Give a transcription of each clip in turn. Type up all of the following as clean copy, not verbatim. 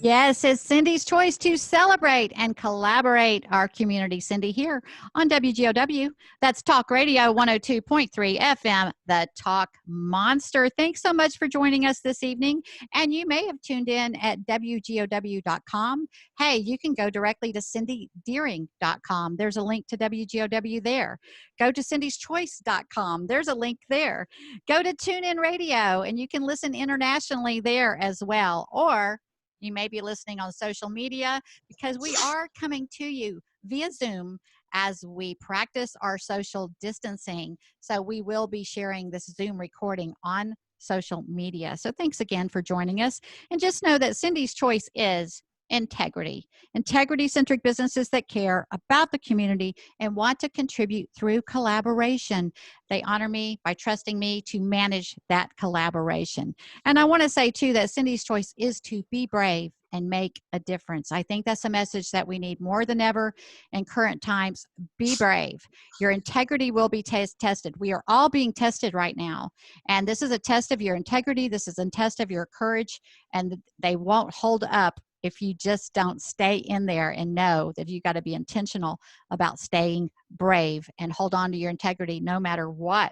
Yes, it's Cindy's choice to celebrate and collaborate our community. Cindy here on WGOW. That's Talk Radio 102.3 FM, the Talk Monster. Thanks so much for joining us this evening. And you may have tuned in at WGOW.com. Hey, you can go directly to CindyDeering.com. There's a link to WGOW there. Go to Cindy'sChoice.com. There's a link there. Go to TuneIn Radio, and you can listen internationally there as well. Or you may be listening on social media because we are coming to you via Zoom as we practice our social distancing. So we will be sharing this Zoom recording on social media. So thanks again for joining us. And just know that Cindy's choice is integrity. Integrity-centric businesses that care about the community and want to contribute through collaboration. They honor me by trusting me to manage that collaboration. And I want to say, too, that Cindy's choice is to be brave and make a difference. I think that's a message that we need more than ever in current times. Be brave. Your integrity will be tested. We are all being tested right now. And this is a test of your integrity. This is a test of your courage. And they won't hold up if you just don't stay in there and know that you got to be intentional about staying brave and hold on to your integrity no matter what.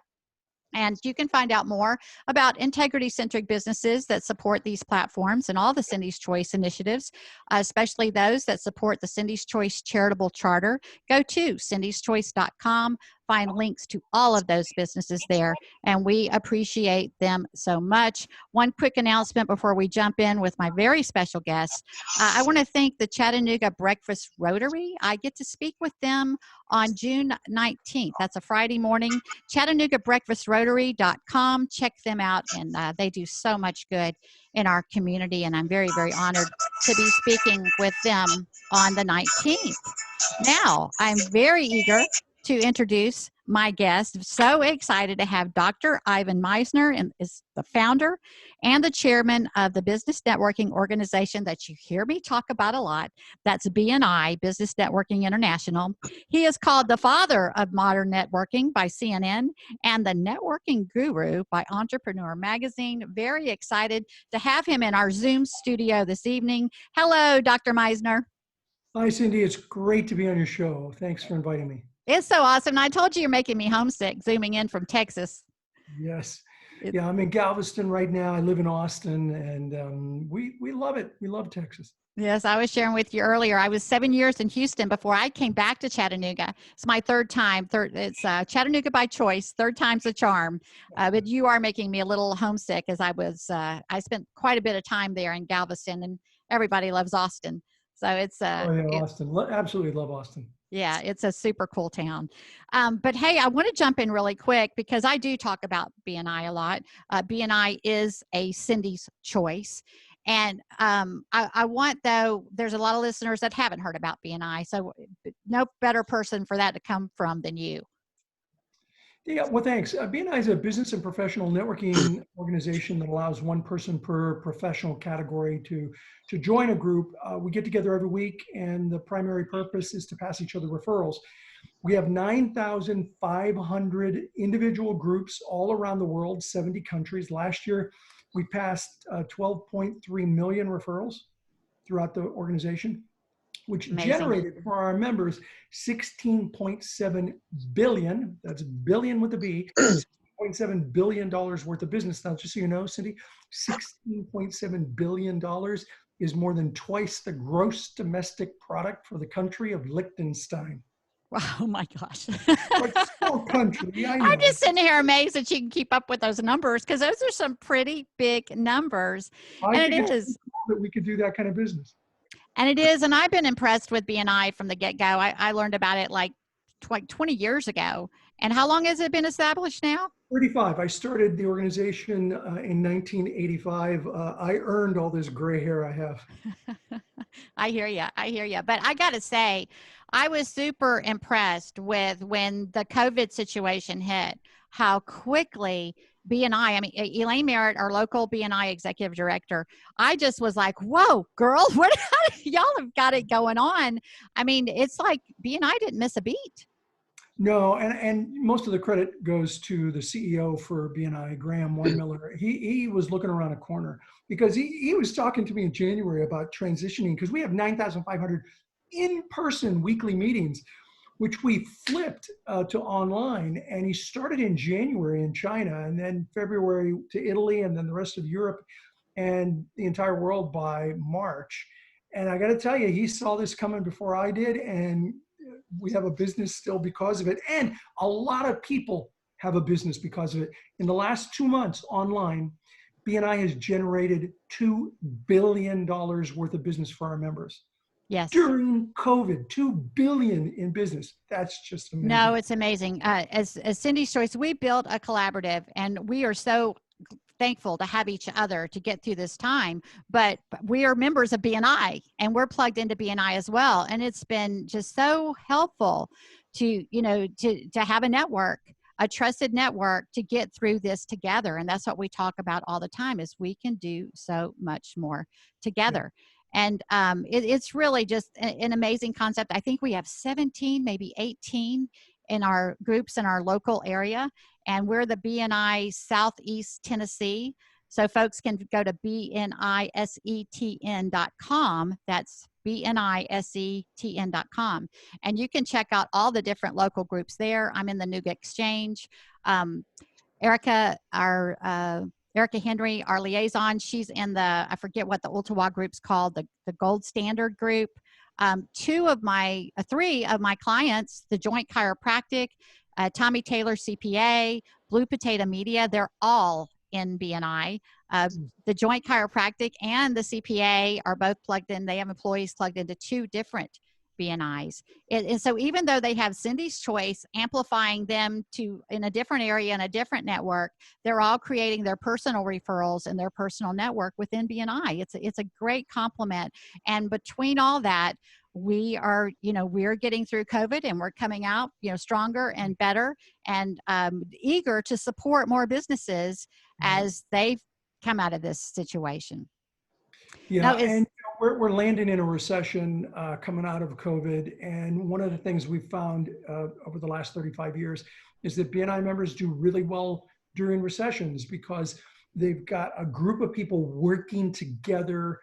And you can find out more about integrity-centric businesses that support these platforms and all the Cindy's Choice initiatives, especially those that support the Cindy's Choice Charitable Charter. Go to cindyschoice.com. Find links to all of those businesses there, and we appreciate them so much. One quick announcement before we jump in with my very special guest. I want to thank the Chattanooga Breakfast Rotary. I get to speak with them on June 19th. That's a Friday morning. ChattanoogaBreakfastRotary.com. Check them out, and they do so much good in our community, and I'm very, very honored to be speaking with them on the 19th. Now, I'm very eager to introduce my guest. So excited to have Dr. Ivan Meisner, and is the founder and the chairman of the business networking organization that you hear me talk about a lot. That's BNI, Business Networking International. He is called the father of modern networking by CNN and the networking guru by Entrepreneur Magazine. Very excited to have him in our Zoom studio this evening. Hello, Dr. Meisner. Hi, Cindy. It's great to be on your show. Thanks for inviting me. It's so awesome. I told you you're making me homesick, zooming in from Texas. Yes. Yeah, I'm in Galveston right now. I live in Austin, and we love it. We love Texas. Yes, I was sharing with you earlier. I was 7 years in Houston before I came back to Chattanooga. It's my third time. It's Chattanooga by choice. Third time's a charm. But you are making me a little homesick, as I spent quite a bit of time there in Galveston, and everybody loves Austin. So it's Austin. Absolutely love Austin. Yeah, it's a super cool town. But hey, I want to jump in really quick because I do talk about BNI a lot. BNI is a Cindy's choice. And I want, though, there's a lot of listeners that haven't heard about BNI. So no better person for that to come from than you. Yeah, well, thanks. BNI is a business and professional networking organization that allows one person per professional category to join a group. We get together every week, and the primary purpose is to pass each other referrals. We have 9,500 individual groups all around the world, 70 countries. Last year, we passed 12.3 million referrals throughout the organization, which Amazing. Generated for our members 16.7 billion, that's billion with a B, $6.7 billion worth of business. Now, just so you know, Cindy, $16.7 billion is more than twice the gross domestic product for the country of Liechtenstein. Oh my gosh. Small country, I know. I'm just sitting here amazed that you can keep up with those numbers, because those are some pretty big numbers. I think it's cool that we could do that kind of business. And it is, and I've been impressed with BNI from the get-go. I learned about it like 20 years ago. And how long has it been established now? 35. I started the organization in 1985. I earned all this gray hair I have. I hear you. But I got to say, I was super impressed with when the COVID situation hit, how quickly BNI, I mean, Elaine Merritt, our local BNI executive director, I just was like, whoa, girl, y'all have got it going on. I mean, it's like BNI didn't miss a beat. No, and most of the credit goes to the CEO for BNI, Graham Miller. He was looking around a corner because he was talking to me in January about transitioning, because we have 9,500 in-person weekly meetings, which we flipped to online. And he started in January in China, and then February to Italy, and then the rest of Europe and the entire world by March. And I got to tell you, he saw this coming before I did, and we have a business still because of it. And a lot of people have a business because of it. In the last 2 months online, BNI has generated $2 billion worth of business for our members. Yes. During COVID, $2 billion in business. That's just amazing. No, it's amazing. As Cindy's Choice, we built a collaborative, and we are so thankful to have each other to get through this time. But we are members of BNI, and we're plugged into BNI as well. And it's been just so helpful to, to have a network, a trusted network, to get through this together. And that's what we talk about all the time, is we can do so much more together. Yeah. And it's really just an amazing concept. I think we have 17, maybe 18 in our groups in our local area. And we're the BNI Southeast Tennessee. So folks can go to bnisetn.com. That's bnisetn.com. And you can check out all the different local groups there. I'm in the Nuga Exchange. Erica Henry, our liaison, she's in the, I forget what the Ottawa group's called, the Gold Standard group. 3 of my clients, the Joint Chiropractic, Tommy Taylor CPA, Blue Potato Media, they're all in BNI. The Joint Chiropractic and the CPA are both plugged in. They have employees plugged into 2 different BNIs. And so even though they have Cindy's Choice amplifying them to in a different area and a different network, they're all creating their personal referrals and their personal network within BNI. It's a great complement. And between all that, we are, we're getting through COVID, and we're coming out, stronger and better, and eager to support more businesses as they come out of this situation. Yeah, and we're landing in a recession coming out of COVID. And one of the things we've found over the last 35 years is that BNI members do really well during recessions, because they've got a group of people working together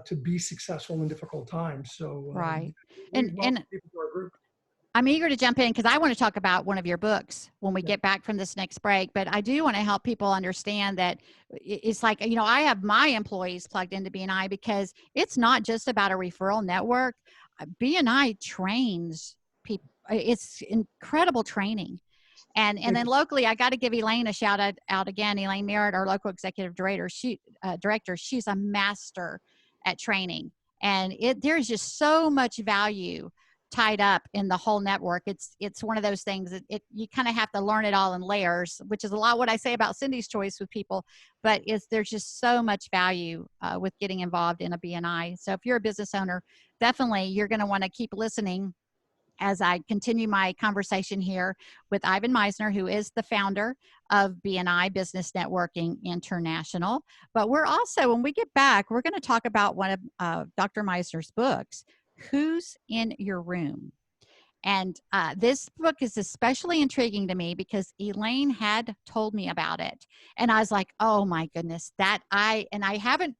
to be successful in difficult times. So right. And people to our group. I'm eager to jump in because I want to talk about one of your books when we get back from this next break. But I do want to help people understand that it's like, I have my employees plugged into BNI because it's not just about a referral network. BNI trains people. It's incredible training. And then locally, I got to give Elaine a shout out again. Elaine Merritt, our local executive director, she's a master at training. And there's just so much value tied up in the whole network. It's one of those things that you kind of have to learn it all in layers, which is a lot what I say about Cindy's Choice with people, but there's just so much value with getting involved in a BNI. So if you're a business owner, definitely you're going to want to keep listening as I continue my conversation here with Ivan Meisner, who is the founder of BNI Business Networking International. But we're also, when we get back, we're going to talk about one of Dr. Meisner's books, Who's in Your Room? And this book is especially intriguing to me because Elaine had told me about it. And I was like, oh my goodness, I haven't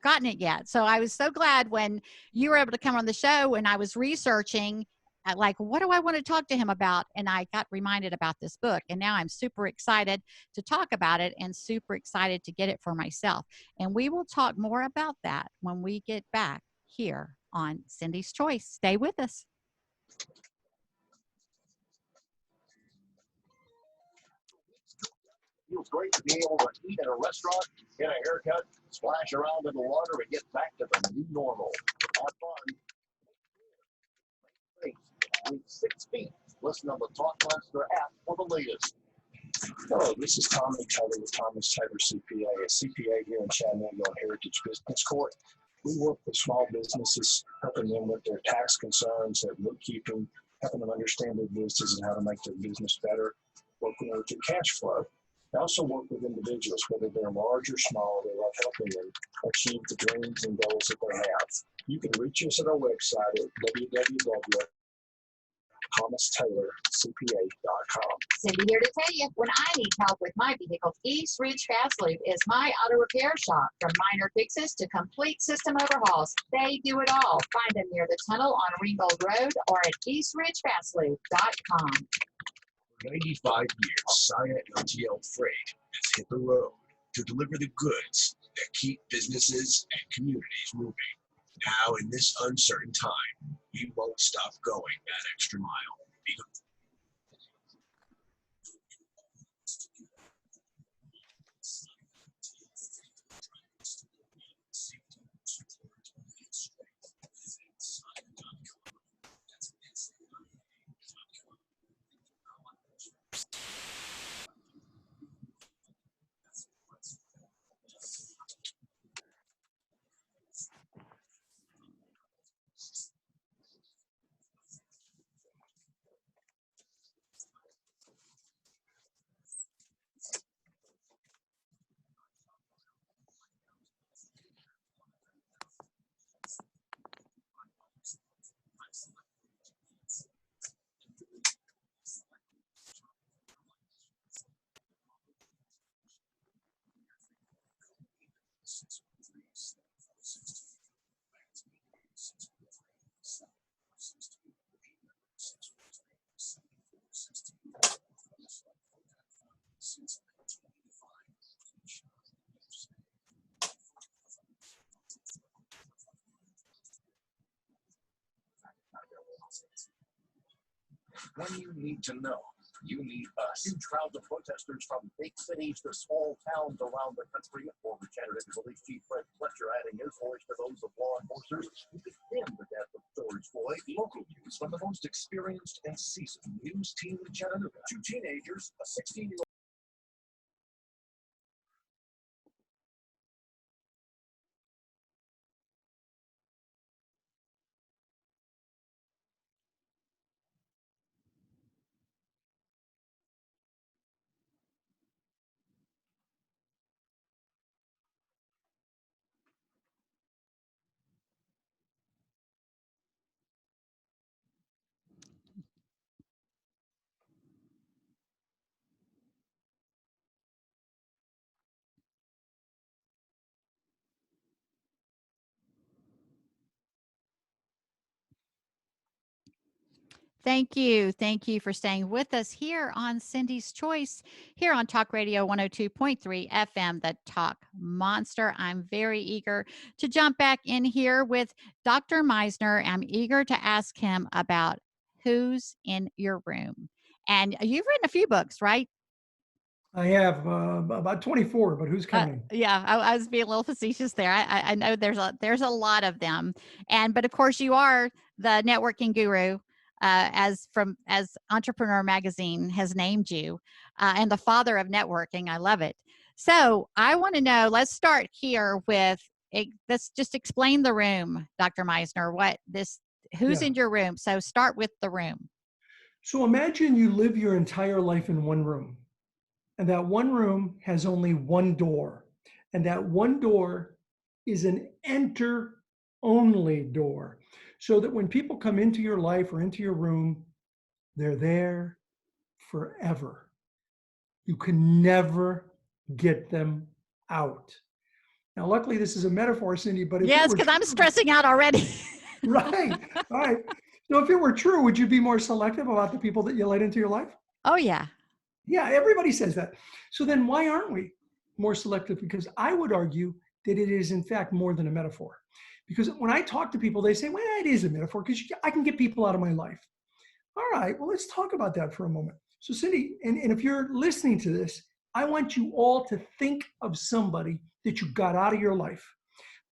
gotten it yet. So I was so glad when you were able to come on the show and I was researching what do I want to talk to him about? And I got reminded about this book. And now I'm super excited to talk about it and super excited to get it for myself. And we will talk more about that when we get back here on Cindy's Choice. Stay with us. Feels great to be able to eat at a restaurant, get a haircut, splash around in the water, and get back to the new normal. Have fun. With 6 feet. Listen on the Talk Master app for the latest. Hello, this is Tommy Taylor with Thomas Taylor CPA, a CPA here in Chattanooga on Heritage Business Court. We work with small businesses, helping them with their tax concerns, their bookkeeping, helping them understand their business and how to make their business better, working with their cash flow. I also work with individuals, whether they're large or small. They love helping them achieve the dreams and goals that they have. You can reach us at our website at www.thomastaylorcpa.com. Cindy here to tell you, when I need help with my vehicle, East Ridge Fast Loop is my auto repair shop. From minor fixes to complete system overhauls, they do it all. Find them near the tunnel on Ringgold Road or at eastridgefastloop.com. For 95 years, Saya LTL Freight has hit the road to deliver the goods that keep businesses and communities moving. Now, in this uncertain time, we won't stop going that extra mile. When you need to know, you need us. Huge crowds of protesters from big cities to small towns around the country. Former Chattanooga Police Chief Fred Fletcher adding his voice to those of law enforcers who condemned the death of George Floyd. Local news from the most experienced and seasoned news team in Chattanooga. 2 teenagers, a 16-year-old. Thank you. Thank you for staying with us here on Cindy's Choice, here on Talk Radio 102.3 FM, the Talk Monster. I'm very eager to jump back in here with Dr. Meisner. I'm eager to ask him about who's in your room. And you've written a few books, right? I have about 24, but who's counting? Yeah, I was being a little facetious there. I know there's a lot of them, but of course you are the networking guru, as Entrepreneur Magazine has named you, and the father of networking. I love it. So I want to know. Let's start here with let's just explain the room, Dr. Meisner. Who's in your room? So start with the room. So imagine you live your entire life in one room. And that one room has only one door. And that one door is an enter-only door. So that when people come into your life or into your room, they're there forever. You can never get them out. Now, luckily, this is a metaphor, Cindy, but if yes, because I'm stressing out already. Right. All right. So if it were true, would you be more selective about the people that you let into your life? Oh, yeah. Yeah, everybody says that. So then why aren't we more selective? Because I would argue that it is in fact more than a metaphor. Because when I talk to people, they say, well, it is a metaphor because I can get people out of my life. All right, well, let's talk about that for a moment. So Cindy, and if you're listening to this, I want you all to think of somebody that you got out of your life.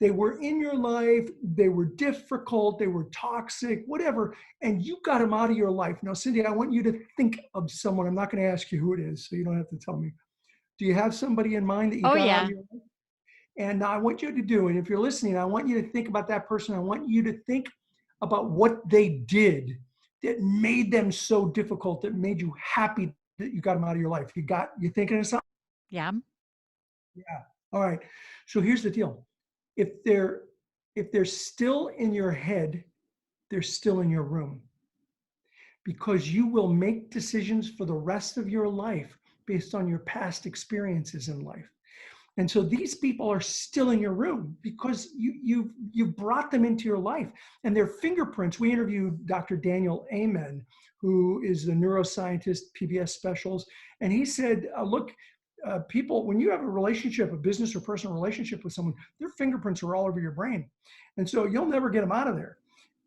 They were in your life, they were difficult, they were toxic, whatever, and you got them out of your life. Now, Cindy, I want you to think of someone. I'm not going to ask you who it is, so you don't have to tell me. Do you have somebody in mind that you got out of your life? And I want you to do, and if you're listening, I want you to think about that person. I want you to think about what they did that made them so difficult, that made you happy that you got them out of your life. You thinking of something? Yeah. Yeah. All right. So here's the deal. If they're still in your head, they're still in your room, because you will make decisions for the rest of your life based on your past experiences in life. And so these people are still in your room because you've brought them into your life, and their fingerprints. We interviewed Dr. Daniel Amen, who is the neuroscientist, PBS specials, and he said, look, people, when you have a relationship, a business or personal relationship with someone, their fingerprints are all over your brain, and so you'll never get them out of there.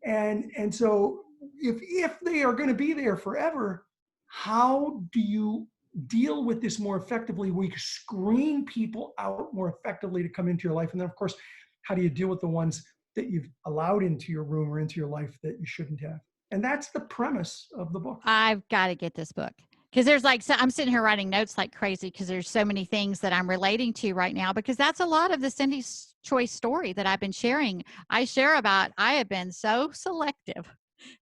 And so if they are going to be there forever, how do you deal with this more effectively? We screen people out more effectively to come into your life. And then, of course, how do you deal with the ones that you've allowed into your room or into your life that you shouldn't have? And that's the premise of the book. I've got to get this book, because there's so I'm sitting here writing notes like crazy because there's so many things that I'm relating to right now, because that's a lot of the Cindy's Choice story that I've been sharing. I share about, I have been so selective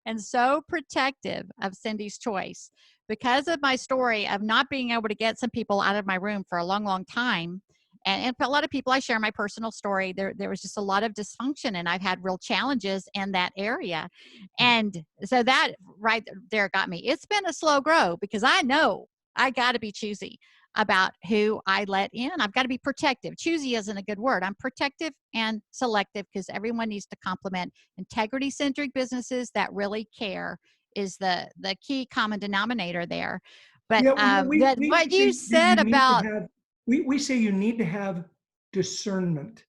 and so protective of Cindy's Choice because of my story of not being able to get some people out of my room for a long, long time. And for a lot of people, I share my personal story. There was just a lot of dysfunction, and I've had real challenges in that area. And so that right there got me. It's been a slow grow because I know I got to be choosy about who I let in. I've got to be protective. Choosy isn't a good word. I'm protective and selective because everyone needs to complement. Integrity-centric businesses that really care is the key common denominator there. But Yeah, what you said about, we say you need to have discernment.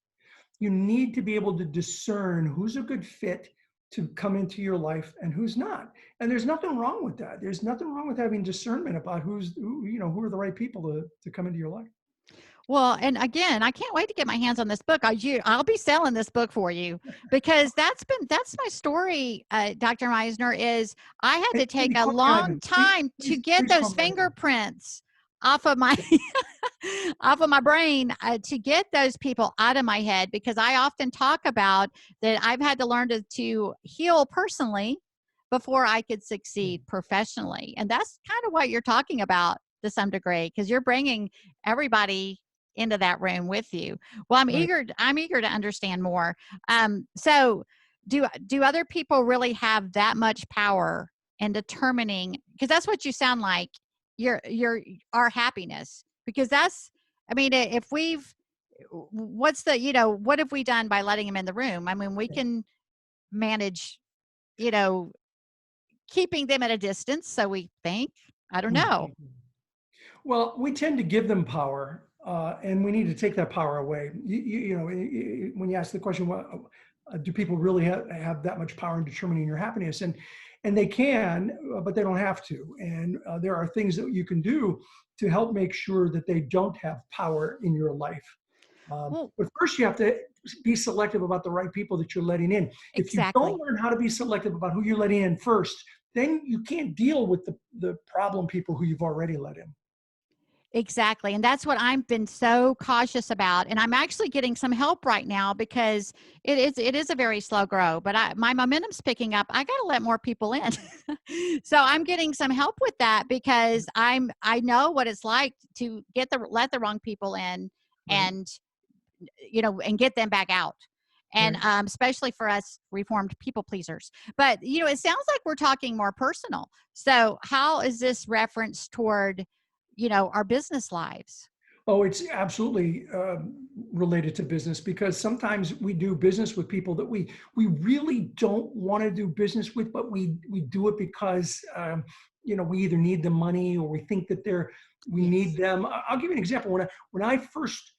You need to be able to discern who's a good fit to come into your life and who's not. And there's nothing wrong with that. There's nothing wrong with having discernment about who are the right people to come into your life. well, and again, I can't wait to get my hands on this book. I'll be selling this book for you, because that's my story, Dr. Meisner, is I had to take a long time to get those fingerprints off of my off of my brain, to get those people out of my head, because I often talk about that I've had to learn to heal personally before I could succeed professionally. And that's kind of what you're talking about to some degree, because you're bringing everybody into that room with you. Well, I'm eager to understand more. So do other people really have that much power in determining, because that's what you sound like, our happiness? Because that's, I mean, if what have we done by letting them in the room? I mean, we can manage, keeping them at a distance. So we think, I don't know. Well, we tend to give them power, and we need to take that power away. When you ask the question, do people really have that much power in determining your happiness? And they can, but they don't have to. And there are things that you can do to help make sure that they don't have power in your life. But first, you have to be selective about the right people that you're letting in. If you don't learn how to be selective about who you're letting in first, then you can't deal with the problem people who you've already let in. Exactly. And that's what I've been so cautious about. And I'm actually getting some help right now, because it is a very slow grow, but my momentum's picking up. I got to let more people in. So I'm getting some help with that, because I know what it's like to let the wrong people in, and, and get them back out. And especially for us reformed people pleasers. But, it sounds like we're talking more personal. So how is this reference toward our business lives? Oh, it's absolutely related to business, because sometimes we do business with people that we really don't want to do business with, but we do it because, we either need the money or we think that we need them. I'll give you an example. When I first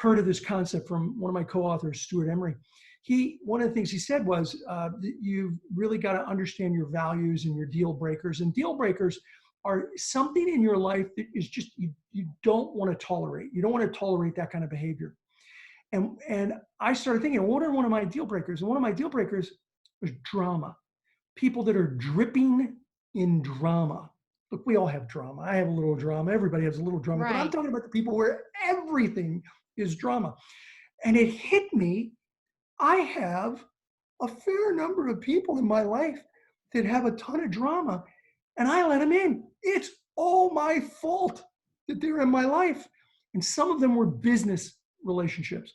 heard of this concept from one of my co-authors, Stuart Emery, one of the things he said was, you've really got to understand your values and your deal breakers. And deal breakers are something in your life that is just, you don't want to tolerate. You don't want to tolerate that kind of behavior. And I started thinking, what are one of my deal breakers? And one of my deal breakers was drama. People that are dripping in drama. Look, we all have drama. I have a little drama. Everybody has a little drama. But I'm talking about the people where everything is drama. And it hit me. I have a fair number of people in my life that have a ton of drama, and I let them in. It's all my fault that they're in my life. And some of them were business relationships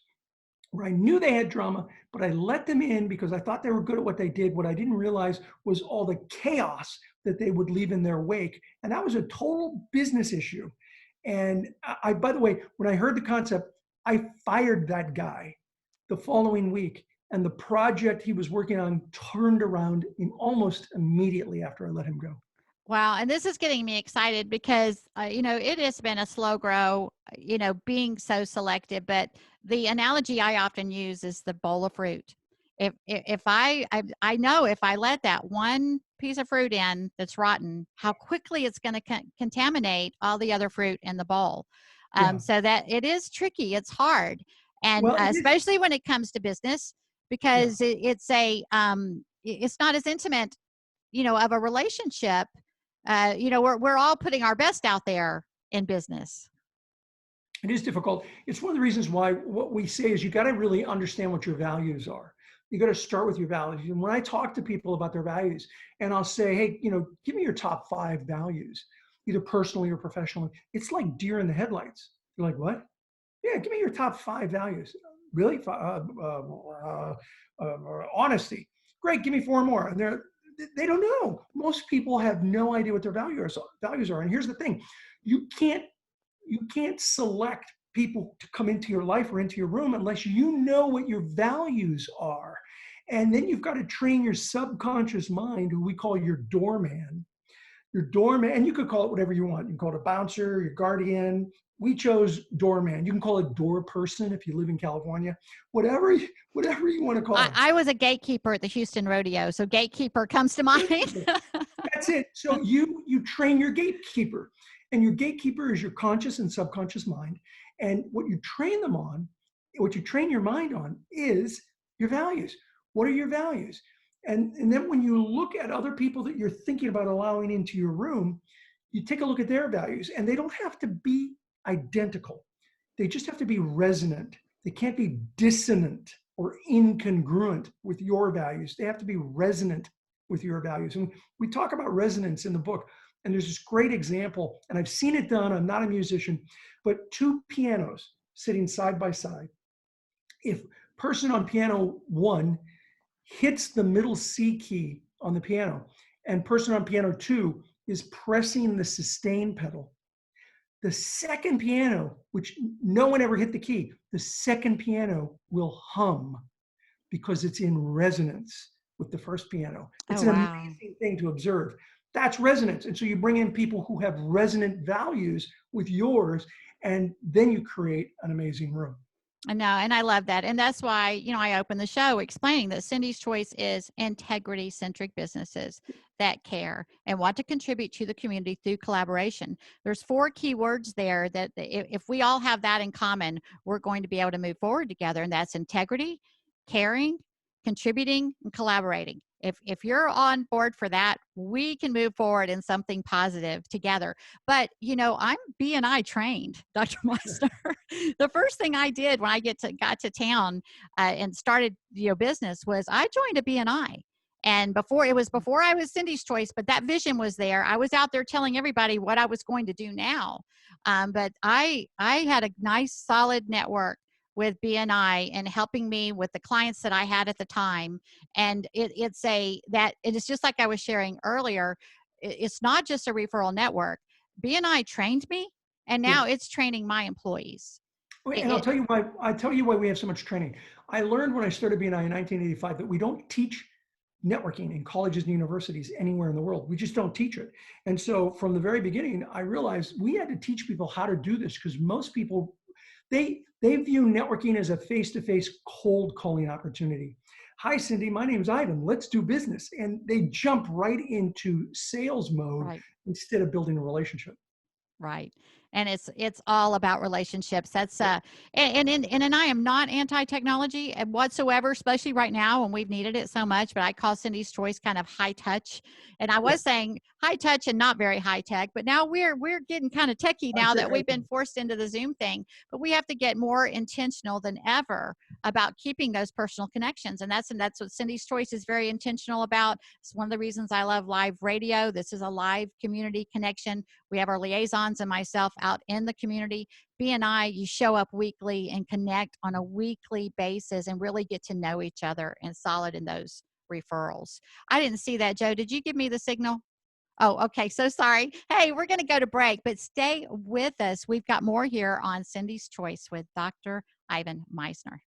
where I knew they had drama, but I let them in because I thought they were good at what they did. What I didn't realize was all the chaos that they would leave in their wake. And that was a total business issue. And by the way, when I heard the concept, I fired that guy the following week. And the project he was working on turned around almost immediately after I let him go. Wow. And this is getting me excited because, it has been a slow grow, being so selective. But the analogy I often use is the bowl of fruit. If I know if I let that one piece of fruit in that's rotten, how quickly it's going to contaminate all the other fruit in the bowl. So that it is tricky. It's hard. And Well, especially when it comes to business, because it's not as intimate, of a relationship. We're all putting our best out there in business. It is difficult. It's one of the reasons why what we say is you got to really understand what your values are. You got to start with your values. And when I talk to people about their values, and I'll say, hey, give me your top 5 values, either personally or professionally. It's like deer in the headlights. You're like, what? Yeah, give me your top 5 values. Really? Honesty. Great, give me 4 more. And they don't know. Most people have no idea what their values are. And here's the thing. You can't select people to come into your life or into your room unless you know what your values are. And then you've got to train your subconscious mind, who we call your doorman. Your doorman, and you could call it whatever you want. You can call it a bouncer, your guardian. We chose doorman. You can call it door person if you live in California. Whatever you want to call it. I was a gatekeeper at the Houston Rodeo, so gatekeeper comes to mind. That's it. So you train your gatekeeper, and your gatekeeper is your conscious and subconscious mind. And what you train them on, what you train your mind on, is your values. What are your values? And then when you look at other people that you're thinking about allowing into your room, you take a look at their values, and they don't have to be identical. They just have to be resonant. They can't be dissonant or incongruent with your values. They have to be resonant with your values. And we talk about resonance in the book. And there's this great example, and I've seen it done. I'm not a musician, but 2 pianos sitting side by side. If person on piano 1 hits the middle C key on the piano, and person on piano 2 is pressing the sustain pedal, the second piano, which no one ever hit the key, the second piano will hum because it's in resonance with the first piano. It's an amazing thing to observe. That's resonance. And so you bring in people who have resonant values with yours, and then you create an amazing room. I know, and I love that. And that's why, I opened the show explaining that Cindy's Choice is integrity-centric businesses that care and want to contribute to the community through collaboration. There's 4 key words there that if we all have that in common, we're going to be able to move forward together. And that's integrity, caring, contributing, and collaborating. If you're on board for that, we can move forward in something positive together. But, I'm BNI trained, Dr. Meister. The first thing I did when I got to town and started, business was I joined a BNI. And before I was Cindy's Choice, but that vision was there. I was out there telling everybody what I was going to do now. But I had a nice, solid network with BNI and helping me with the clients that I had at the time. And it's just like I was sharing earlier, it's not just a referral network. BNI trained me, and now it's training my employees. And I'll tell you why we have so much training. I learned when I started BNI in 1985 that we don't teach networking in colleges and universities anywhere in the world. We just don't teach it. And so from the very beginning, I realized we had to teach people how to do this, because most people, they view networking as a face-to-face cold calling opportunity. Hi, Cindy, my name's Ivan. Let's do business. And they jump right into sales mode instead of building a relationship. Right. And it's all about relationships. That's and I am not anti-technology whatsoever, especially right now when we've needed it so much. But I call Cindy's Choice kind of high touch. And I was saying high touch and not very high tech. But now we're getting kind of techie now that we've been forced into the Zoom thing. But we have to get more intentional than ever about keeping those personal connections. And that's what Cindy's Choice is very intentional about. It's one of the reasons I love live radio. This is a live community connection. We have our liaisons and myself out in the community. BNI, you show up weekly and connect on a weekly basis and really get to know each other and solid in those referrals. I didn't see that, Joe. Did you give me the signal? Oh, okay. So sorry. Hey, we're going to go to break, but stay with us. We've got more here on Cindy's Choice with Dr. Ivan Meisner.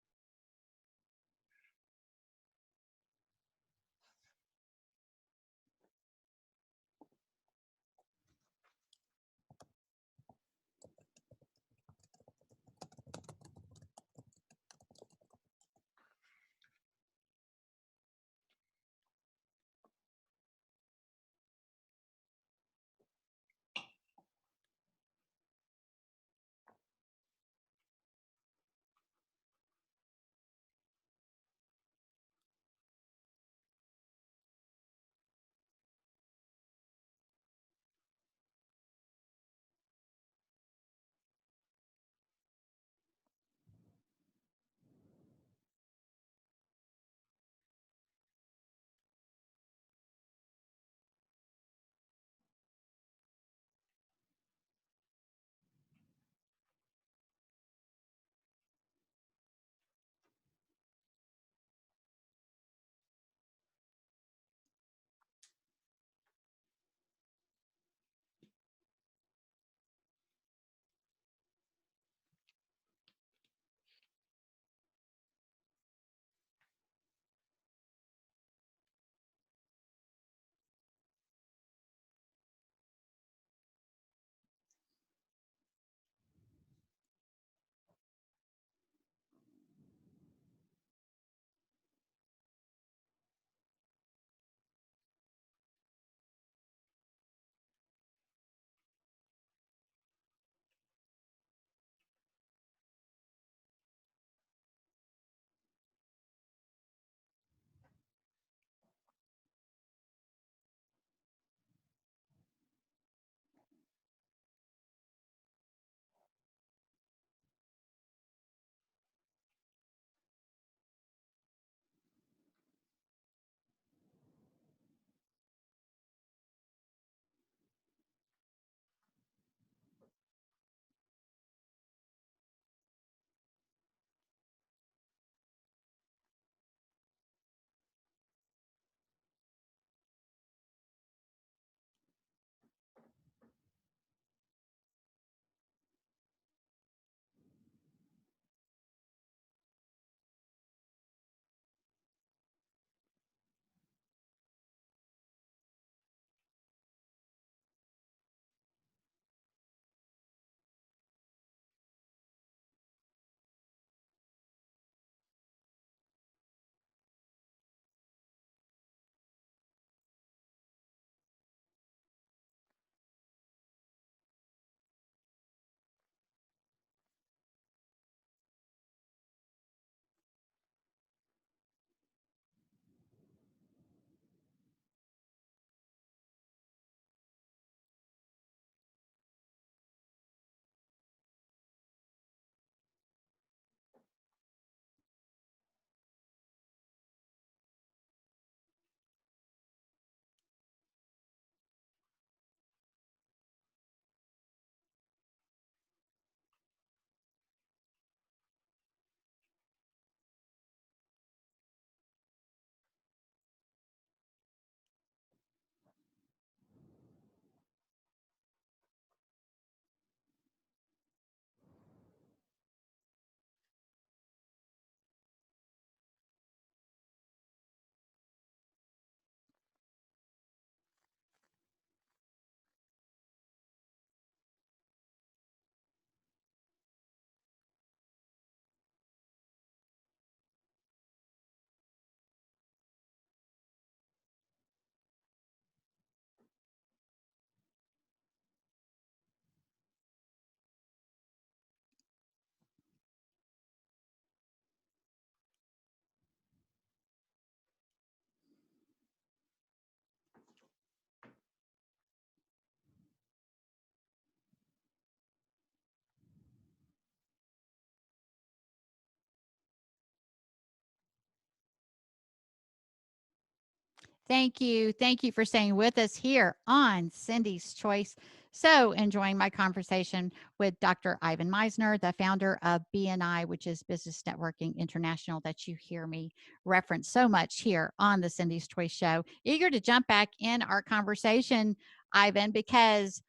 Thank you. Thank you for staying with us here on Cindy's Choice. So enjoying my conversation with Dr. Ivan Meisner, the founder of BNI, which is Business Networking International, that you hear me reference so much here on the Cindy's Choice Show. Eager to jump back in our conversation, Ivan, because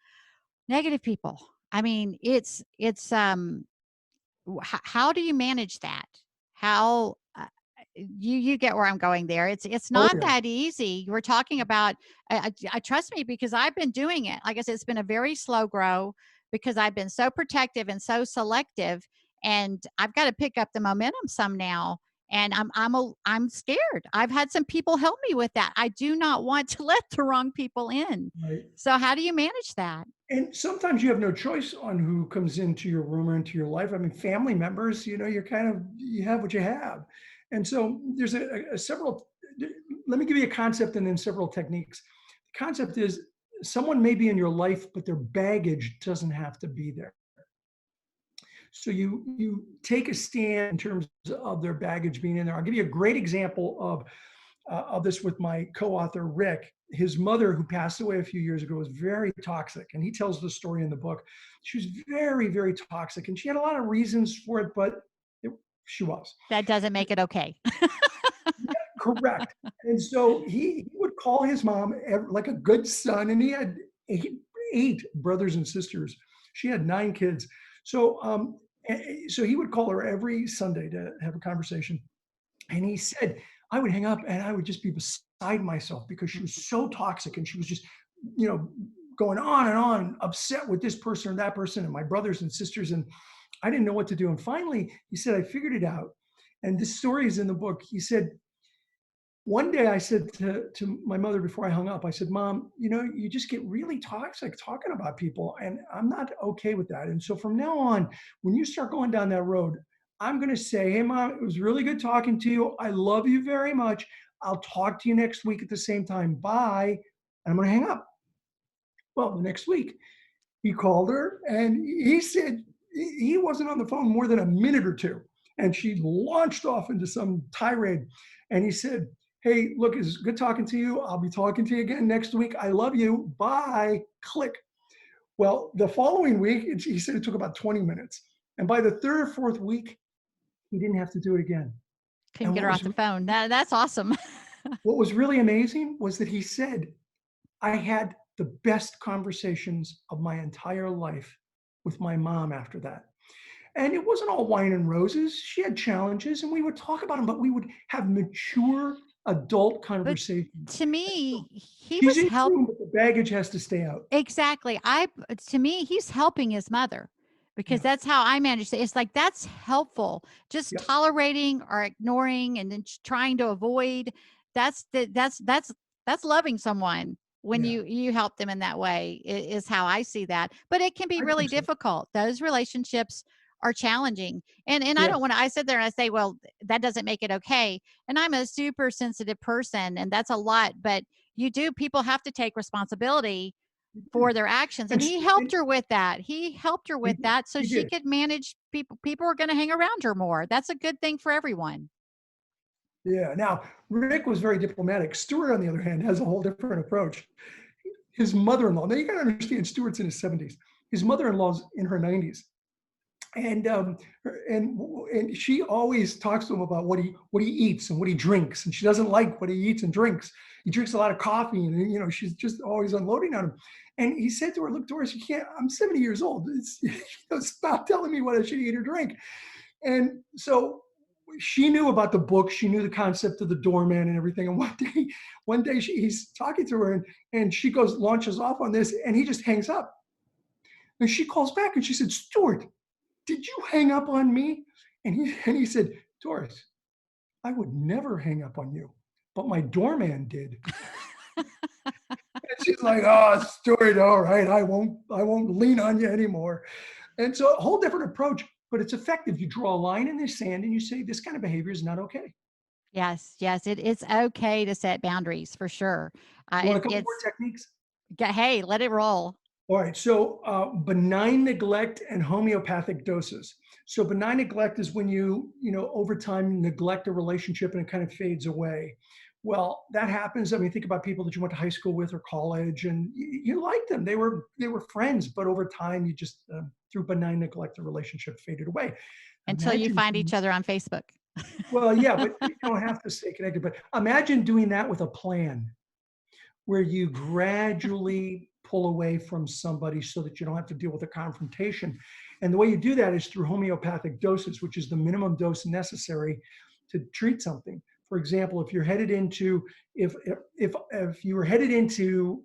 negative people. I mean, how do you manage that? How you get where I'm going there. It's Oh, not yeah. that easy. We're talking about I trust me, because I've been doing it. Like I said, it's been a very slow grow because I've been so protective and so selective, and I've got to pick up the momentum some now. And I'm scared. I've had some people help me with that. I do not want to let the wrong people in. Right. So how do you manage that? And sometimes you have no choice on who comes into your room or into your life. I mean, family members, you have what you have. And so there's several, let me give you a concept and then several techniques. The concept is someone may be in your life, but their baggage doesn't have to be there. So you take a stand in terms of their baggage being in there. I'll give you a great example of this with my co-author, Rick. His mother, who passed away a few years ago, was very toxic. And he tells the story in the book. She was very, very toxic. And she had a lot of reasons for it, but she was. That doesn't make it okay. Correct. And so he would call his mom like a good son. And he had eight brothers and sisters. She had 9 kids. So he would call her every Sunday to have a conversation. And he said, I would hang up and I would just be beside myself because she was so toxic and she was just, going on and on, upset with this person or that person and my brothers and sisters. And I didn't know what to do. And finally, he said, I figured it out. And this story is in the book. He said, one day I said to my mother before I hung up, I said, Mom, you just get really toxic talking about people. And I'm not okay with that. And so from now on, when you start going down that road, I'm going to say, hey, Mom, it was really good talking to you. I love you very much. I'll talk to you next week at the same time. Bye. And I'm going to hang up. Well, the next week, he called her and he said he wasn't on the phone more than a minute or two. And she launched off into some tirade. And he said, hey, look, it's good talking to you. I'll be talking to you again next week. I love you. Bye. Click. Well, the following week, he said it took about 20 minutes. And by the 3rd or 4th week, he didn't have to do it again. Couldn't get her off the phone. That's awesome. What was really amazing was that he said, I had the best conversations of my entire life with my mom after that. And it wasn't all wine and roses. She had challenges and we would talk about them, but we would have mature adult conversations. But to me, he She's was in helping. but the baggage has to stay out. Exactly. To me, he's helping his mother because that's how I manage it. It's like, that's helpful. Just tolerating or ignoring and then trying to avoid. That's loving someone when you help them in that way is how I see that. But it can be really difficult. Those relationships are challenging. And I don't want to, I sit there and I say, well, that doesn't make it okay. And I'm a super sensitive person and that's a lot, but people have to take responsibility for their actions. And he helped her with that. So she could manage people. People are going to hang around her more. That's a good thing for everyone. Yeah. Now, Rick was very diplomatic. Stuart, on the other hand, has a whole different approach. His mother-in-law, now you got to understand, Stuart's in his 70s. His mother-in-law's in her 90s. And she always talks to him about what he eats and what he drinks, and she doesn't like what he eats and drinks. He drinks a lot of coffee, and she's just always unloading on him. And he said to her, "Look, Doris, you can't. I'm 70 years old. Stop telling me what I should eat or drink." And so she knew about the book. She knew the concept of the doorman and everything. And one day he's talking to her, and she launches off on this, and he just hangs up. And she calls back, and she said, "Stuart, did you hang up on me?" And he said, "Doris, I would never hang up on you, but my doorman did." And she's like, "Oh, Stuart, all right, I won't lean on you anymore." And so a whole different approach, but it's effective. You draw a line in the sand and you say, this kind of behavior is not okay. Yes, it's okay to set boundaries for sure. You want a couple more techniques? Hey, let it roll. All right, so benign neglect and homeopathic doses. So benign neglect is when you over time neglect a relationship and it kind of fades away. Well, that happens. I mean, think about people that you went to high school with or college, and you liked them. They were friends, but over time, you just through benign neglect, the relationship faded away. Until you Imagine, find each other on Facebook. well, yeah, but you don't have to stay connected. But imagine doing that with a plan, where you gradually pull away from somebody so that you don't have to deal with a confrontation. And the way you do that is through homeopathic doses, which is the minimum dose necessary to treat something. For example, if you're headed into, if you were headed into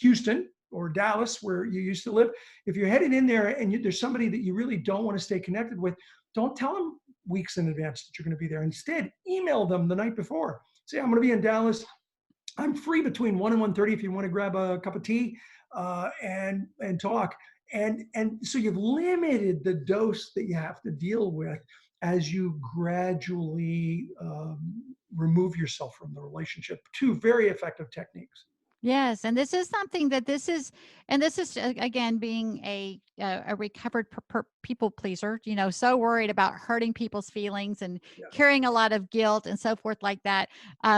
Houston or Dallas, where you used to live, if you're headed in there and there's somebody that you really don't want to stay connected with, don't tell them weeks in advance that you're going to be there. Instead, email them the night before. Say, I'm going to be in Dallas. I'm free between 1 and 1:30 if you want to grab a cup of tea and talk. And so you've limited the dose that you have to deal with as you gradually remove yourself from the relationship. Two very effective techniques. Yes, and this is something that again being a recovered people pleaser, so worried about hurting people's feelings and Yeah. carrying a lot of guilt and so forth like that.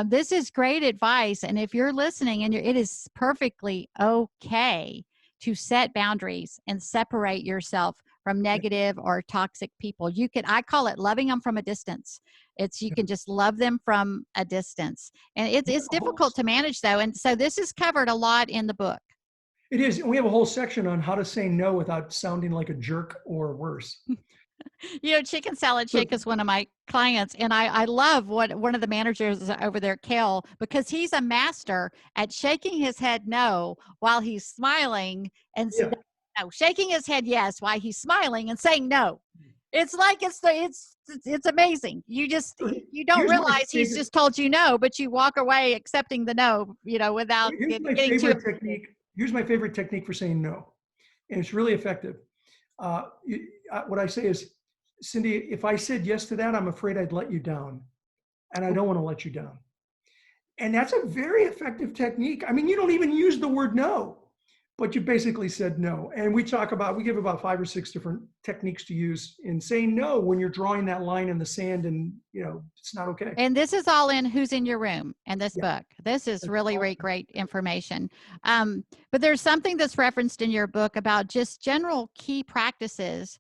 This is great advice, and if you're listening, and it is perfectly okay to set boundaries and separate yourself from negative or toxic people. I call it loving them from a distance. You can just love them from a distance. And it's difficult to manage though. And so this is covered a lot in the book. It is. And we have a whole section on how to say no without sounding like a jerk or worse. Chicken Salad Chick is one of my clients, and I love what one of the managers over there, Kel, because he's a master at shaking his head no while he's smiling and shaking his head yes while he's smiling and saying no. It's like it's amazing. You don't realize he's just told you no, but you walk away accepting the no, without getting too technique. Here's my favorite technique for saying no, and it's really effective. What I say is, Cindy, if I said yes to that, I'm afraid I'd let you down, and I don't want to let you down. And that's a very effective technique. I mean, you don't even use the word no, but you basically said no. And we give about 5 or 6 different techniques to use in saying no when you're drawing that line in the sand and, it's not okay. And this is all in Who's in Your Room and this book. This is really, really great information. But there's something that's referenced in your book about just general key practices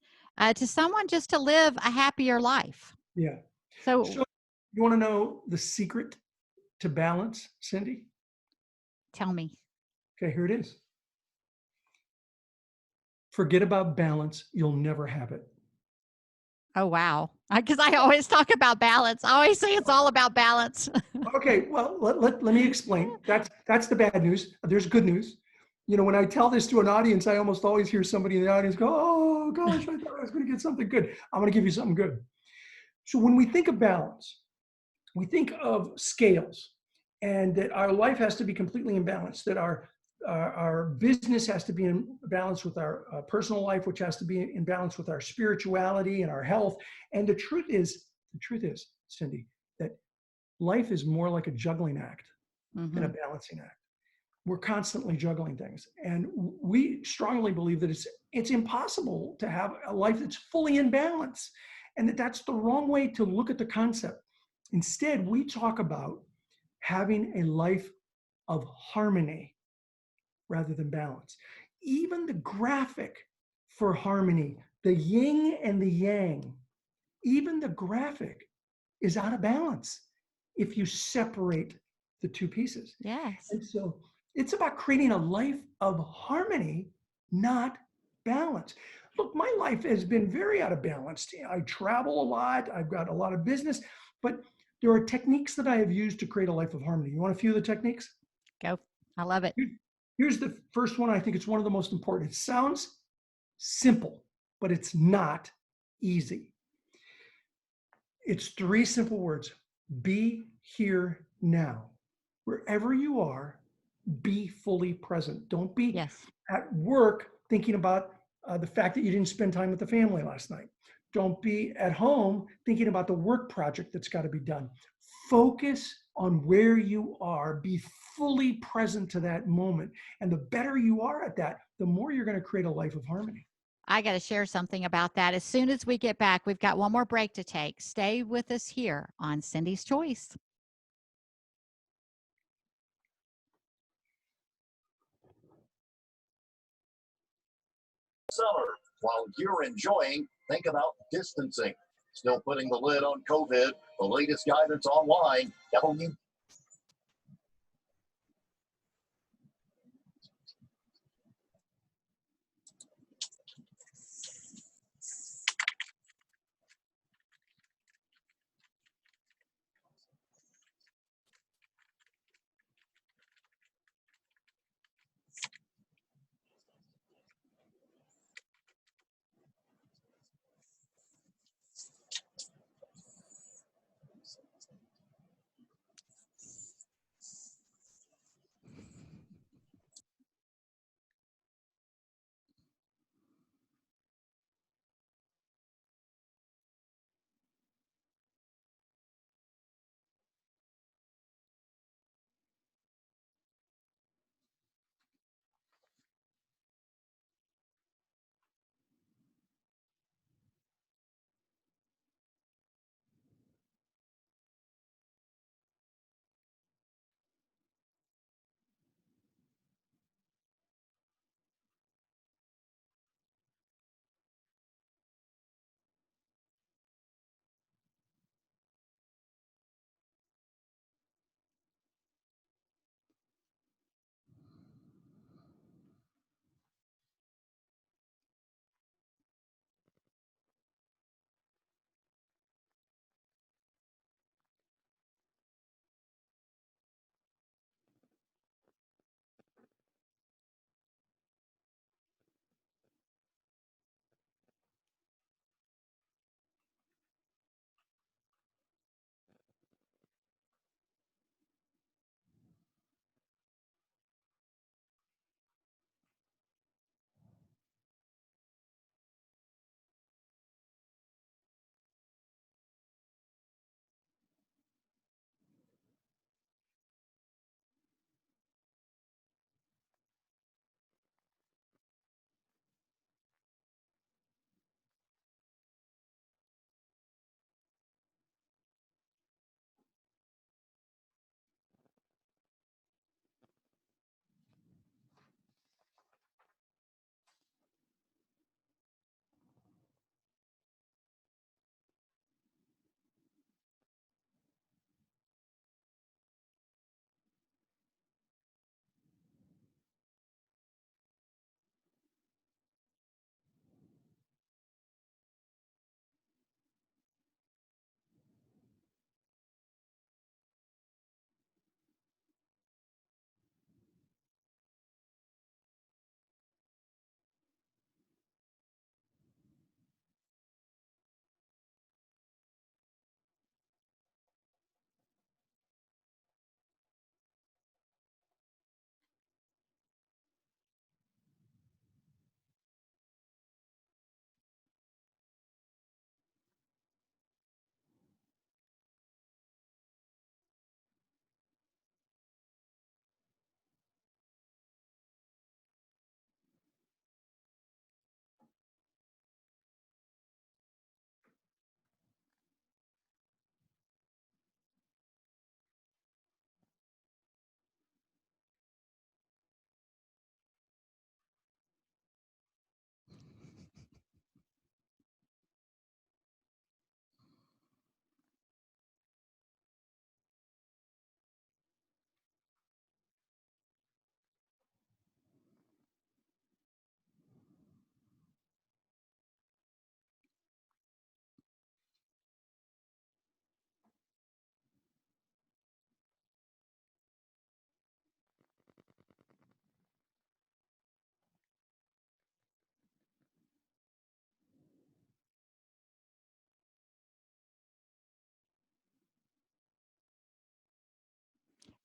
to someone just to live a happier life. Yeah. So you want to know the secret to balance, Cindy? Tell me. Okay, here it is. Forget about balance. You'll never have it. Oh, wow. Because I always talk about balance. I always say it's all about balance. Okay, well, let me explain. That's the bad news. There's good news. When I tell this to an audience, I almost always hear somebody in the audience go, oh, gosh, I thought I was going to get something good. I'm going to give you something good. So when we think of balance, we think of scales, and that our life has to be completely in balance, that our business has to be in balance with our personal life, which has to be in balance with our spirituality and our health. And the truth is, Cindy, that life is more like a juggling act than a balancing act. We're constantly juggling things. And we strongly believe that it's impossible to have a life that's fully in balance, and that's the wrong way to look at the concept. Instead, we talk about having a life of harmony rather than balance. Even the graphic for harmony, the yin and the yang, even the graphic is out of balance if you separate the two pieces. Yes. And so it's about creating a life of harmony, not balance. Look, my life has been very out of balance. I travel a lot. I've got a lot of business, but there are techniques that I have used to create a life of harmony. You want a few of the techniques? Go. I love it. Here's the first one. I think it's one of the most important. It sounds simple, but it's not easy. It's 3 simple words. Be here now. Wherever you are, be fully present. Don't be at work thinking about the fact that you didn't spend time with the family last night. Don't be at home thinking about the work project that's got to be done. Focus on where you are. Be fully present to that moment. And the better you are at that, the more you're going to create a life of harmony. I got to share something about that. As soon as we get back, we've got one more break to take. Stay with us here on Cindy's Choice. Summer. While you're enjoying, think about distancing. Still putting the lid on COVID. The latest guidance online.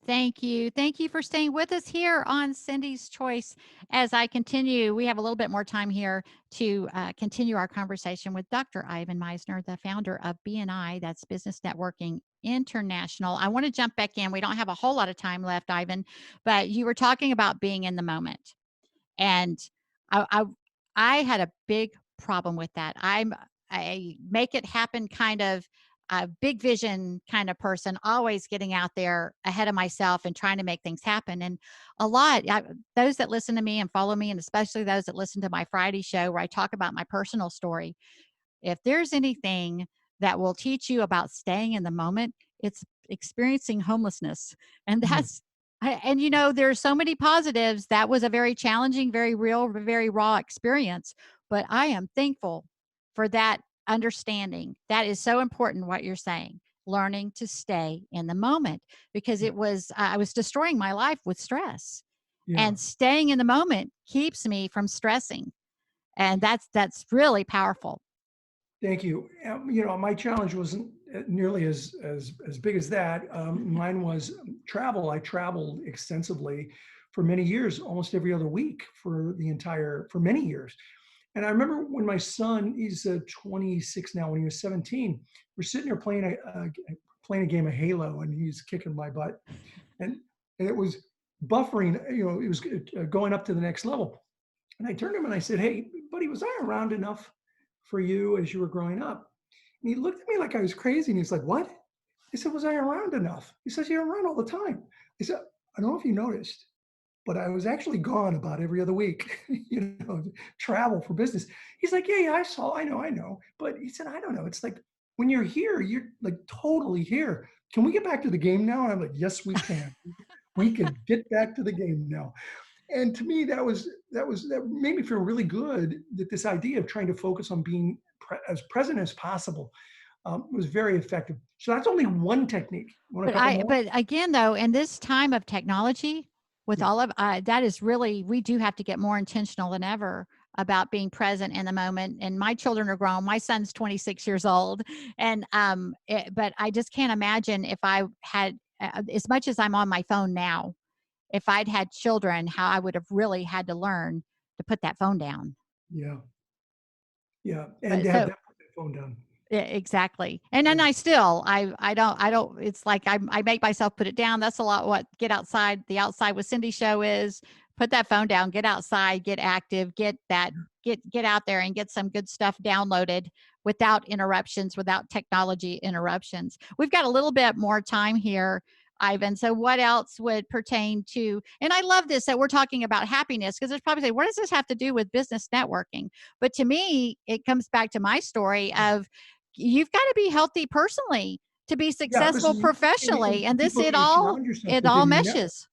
Thank you. Thank you for staying with us here on Cindy's Choice. As I continue, we have a little bit more time here to continue our conversation with Dr. Ivan Meisner, the founder of BNI, that's Business Networking International. I want to jump back in. We don't have a whole lot of time left, Ivan, but you were talking about being in the moment. And I, I, I had a big problem with that. I make it happen kind of a big vision kind of person, always getting out there ahead of myself and trying to make things happen. And those that listen to me and follow me, and especially those that listen to my Friday show where I talk about my personal story, if there's anything that will teach you about staying in the moment, it's experiencing homelessness. And there's so many positives. That was a very challenging, very real, very raw experience. But I am thankful for that understanding. That is so important, what you're saying, learning to stay in the moment, because I was destroying my life with stress. Yeah. And staying in the moment keeps me from stressing. And that's really powerful. Thank you. My challenge wasn't nearly as big as that. Mine was travel. I traveled extensively for many years, almost every other week for many years. And I remember when my son, he's 26 now, when he was 17, we're sitting there playing a game of Halo, and he's kicking my butt. And it was buffering, it was going up to the next level. And I turned to him and I said, "Hey, buddy, was I around enough for you as you were growing up?" And he looked at me like I was crazy. And he's like, "What?" I said, "Was I around enough?" He says, "You're around all the time." I said, "I don't know if you noticed, but I was actually gone about every other week, travel for business." He's like, yeah, I know. But he said, "I don't know. It's like when you're here, you're like totally here. Can we get back to the game now?" And I'm like, "Yes, we can. We can get back to the game now." And to me, that made me feel really good that this idea of trying to focus on being as present as possible was very effective. So that's only one technique. Want a couple more? But again, though, in this time of technology, with all of that, is really, we do have to get more intentional than ever about being present in the moment. And my children are grown. My son's 26 years old, and but I just can't imagine if I had as much as I'm on my phone now. If I'd had children, how I would have really had to learn to put that phone down. Yeah. And to have that phone down. Yeah, exactly. And then I don't, it's like I make myself put it down. That's a lot what Get Outside, the Outside with Cindy show is. Put that phone down, get outside, get active, get out there and get some good stuff downloaded without interruptions, without technology interruptions. We've got a little bit more time here, Ivan. So what else would pertain to, and I love this, that we're talking about happiness, because there's probably say, what does this have to do with business networking? But to me, it comes back to my story of, you've got to be healthy personally to be successful professionally. And it all meshes.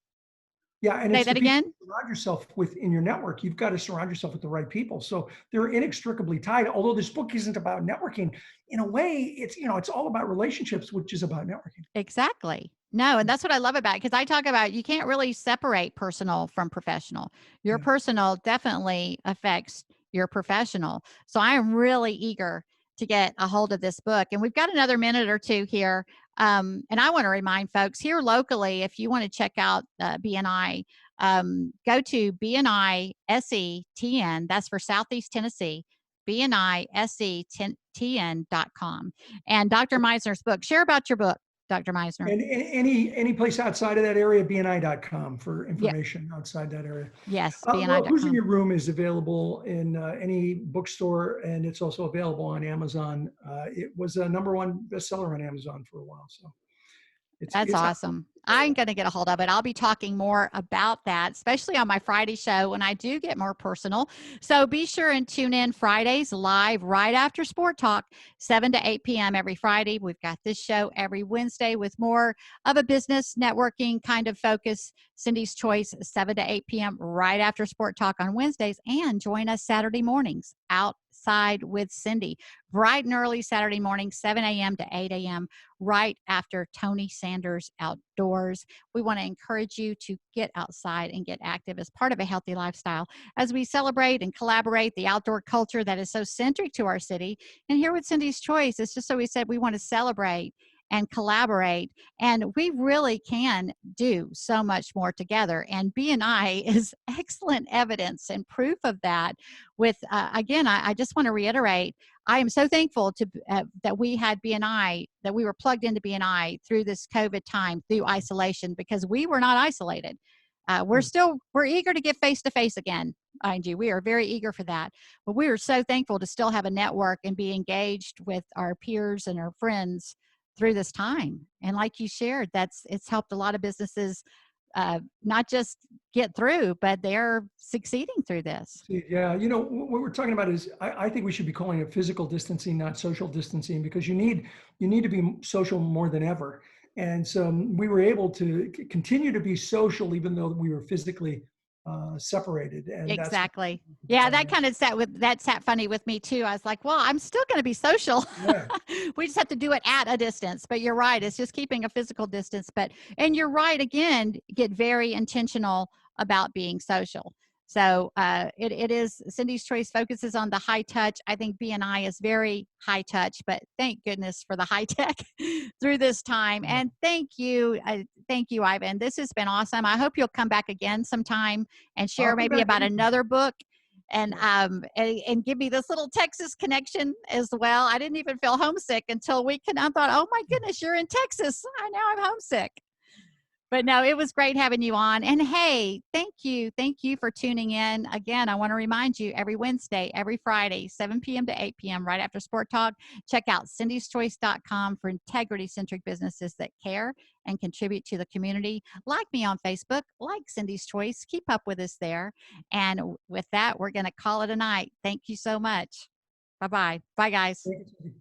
Yeah, and say that again. Surround yourself with in your network. You've got to surround yourself with the right people. So they're inextricably tied. Although this book isn't about networking, in a way, it's all about relationships, which is about networking. Exactly. No, and that's what I love about it, because I talk about you can't really separate personal from professional. Your personal definitely affects your professional. So I am really eager to get a hold of this book. And we've got another minute or two here. And I want to remind folks here locally, if you want to check out BNI, go to BNI SETN. That's for Southeast Tennessee, BNISETN.com. And Dr. Meisner's book. Share about your book, Dr. Meisner. And any place outside of that area, BNI.com for information outside that area. Yes, BNI.com. Who's in Your Room is available in any bookstore, and it's also available on Amazon. It was a #1 bestseller on Amazon for a while. So that's awesome. I'm going to get a hold of it. I'll be talking more about that, especially on my Friday show when I do get more personal. So be sure and tune in Fridays live right after Sport Talk, 7 to 8 p.m. every Friday. We've got this show every Wednesday with more of a business networking kind of focus. Cindy's Choice, 7 to 8 p.m. right after Sport Talk on Wednesdays. And join us Saturday mornings, Outside with Cindy, bright and early Saturday morning, 7 a.m. to 8 a.m., right after Tony Sanders Outdoors. We want to encourage you to get outside and get active as part of a healthy lifestyle as we celebrate and collaborate the outdoor culture that is so centric to our city. And here with Cindy's Choice, it's just so we said we want to celebrate and collaborate, and we really can do so much more together. And BNI is excellent evidence and proof of that. With again, I just want to reiterate, I am so thankful to that we had BNI, that we were plugged into BNI through this COVID time, through isolation, because we were not isolated. We're eager to get face to face again. mind you. We are very eager for that. But we are so thankful to still have a network and be engaged with our peers and our friends through this time. And like you shared, it's helped a lot of businesses not just get through, but they're succeeding through this. Yeah, what we're talking about is I think we should be calling it physical distancing, not social distancing, because you need to be social more than ever. And so we were able to continue to be social even though we were physically separated. And exactly. Yeah, that sat funny with me too. I was like, well, I'm still going to be social. Yeah. We just have to do it at a distance. But you're right. It's just keeping a physical distance. And you're right, again, get very intentional about being social. So it is, Cindy's Choice focuses on the high touch. I think BNI is very high touch, but thank goodness for the high tech through this time. And thank you, Ivan. This has been awesome. I hope you'll come back again sometime and share maybe about another book and give me this little Texas connection as well. I didn't even feel homesick until I thought, oh my goodness, you're in Texas. Now I'm homesick. But no, it was great having you on. And hey, thank you for tuning in. Again, I want to remind you, every Wednesday, every Friday, 7 p.m. to 8 p.m. right after Sport Talk, check out cindyschoice.com for integrity-centric businesses that care and contribute to the community. Like me on Facebook, like Cindy's Choice. Keep up with us there. And with that, we're going to call it a night. Thank you so much. Bye-bye. Bye, guys. Thank you.